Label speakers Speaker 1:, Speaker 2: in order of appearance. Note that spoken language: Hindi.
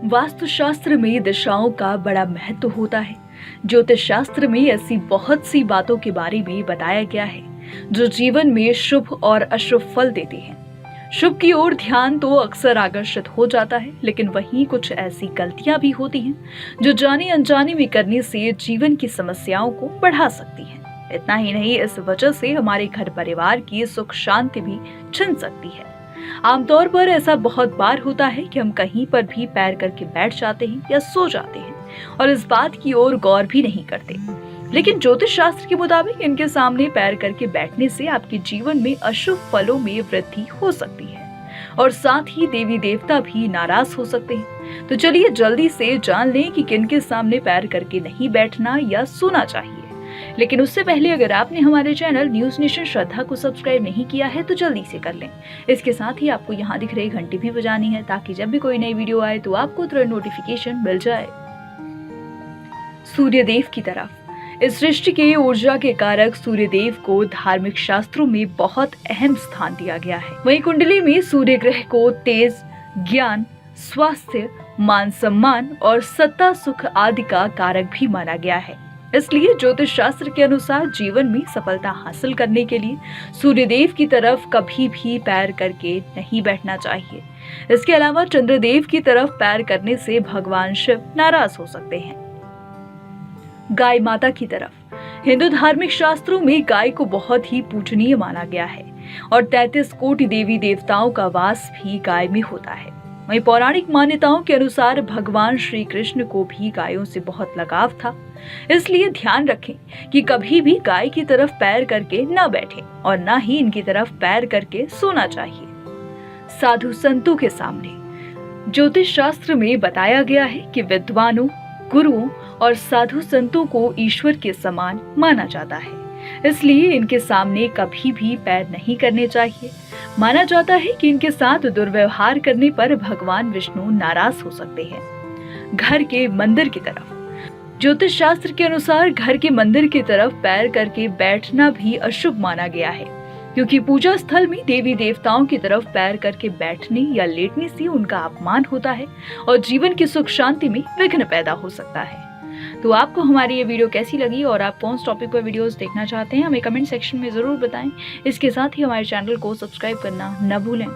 Speaker 1: वास्तुशास्त्र में दिशाओं का बड़ा महत्व होता है। ज्योतिष शास्त्र में ऐसी बहुत सी बातों के बारे में बताया गया है जो जीवन में शुभ और अशुभ फल देती हैं। शुभ की ओर ध्यान तो अक्सर आकर्षित हो जाता है, लेकिन वहीं कुछ ऐसी गलतियां भी होती हैं जो जाने अनजाने में करने से जीवन की समस्याओं को बढ़ा सकती हैं। इतना ही नहीं, इस वजह से हमारे घर परिवार की सुख शांति भी छिन सकती है। आमतौर पर ऐसा बहुत बार होता है कि हम कहीं पर भी पैर करके बैठ जाते हैं या सो जाते हैं और इस बात की ओर गौर भी नहीं करते। लेकिन ज्योतिष शास्त्र के मुताबिक इनके सामने पैर करके बैठने से आपके जीवन में अशुभ फलों में वृद्धि हो सकती है और साथ ही देवी देवता भी नाराज हो सकते हैं। तो चलिए जल्दी से जान लें कि किनके सामने पैर करके नहीं बैठना या सोना चाहिए। लेकिन उससे पहले अगर आपने हमारे चैनल न्यूज नेशन श्रद्धा को सब्सक्राइब नहीं किया है तो जल्दी से कर लें। इसके साथ ही आपको यहाँ दिख रही घंटी भी बजानी है ताकि जब भी कोई नई वीडियो आए तो आपको तुरंत नोटिफिकेशन मिल जाए। सूर्यदेव की तरफ। इस सृष्टि के ऊर्जा के कारक सूर्यदेव को धार्मिक शास्त्रों में बहुत अहम स्थान दिया गया है। वहीं कुंडली में सूर्य ग्रह को तेज, ज्ञान, स्वास्थ्य, मान सम्मान और सत्ता सुख आदि का कारक भी माना गया है। इसलिए ज्योतिष शास्त्र के अनुसार जीवन में सफलता हासिल करने के लिए सूर्यदेव की तरफ कभी भी पैर करके नहीं बैठना चाहिए। इसके अलावा चंद्रदेव की तरफ पैर करने से भगवान शिव नाराज हो सकते हैं। गाय माता की तरफ। हिंदू धार्मिक शास्त्रों में गाय को बहुत ही पूजनीय माना गया है और 33 कोटि देवी देवताओं का वास भी गाय में होता है। वहीं पौराणिक मान्यताओं के अनुसार भगवान श्री कृष्ण को भी गायों से बहुत लगाव था। इसलिए ध्यान रखें कि कभी भी गाय की तरफ पैर करके न बैठें और न ही इनकी तरफ पैर करके सोना चाहिए। साधु संतों के सामने। ज्योतिष शास्त्र में बताया गया है कि विद्वानों, गुरुओं और साधु संतों को ईश्वर के समान माना जाता है, इसलिए इनके सामने कभी भी पैर नहीं करने चाहिए। माना जाता है कि इनके साथ दुर्व्यवहार करने पर भगवान विष्णु नाराज हो सकते हैं। घर के मंदिर की तरफ। ज्योतिष शास्त्र के अनुसार घर के मंदिर की तरफ पैर करके बैठना भी अशुभ माना गया है, क्योंकि पूजा स्थल में देवी देवताओं की तरफ पैर करके बैठने या लेटने से उनका अपमान होता है और जीवन की सुख शांति में विघ्न पैदा हो सकता है। तो आपको हमारी ये वीडियो कैसी लगी और आप कौन से टॉपिक पर वीडियोस देखना चाहते हैं, हमें कमेंट सेक्शन में जरूर बताएं। इसके साथ ही हमारे चैनल को सब्सक्राइब करना न भूलें।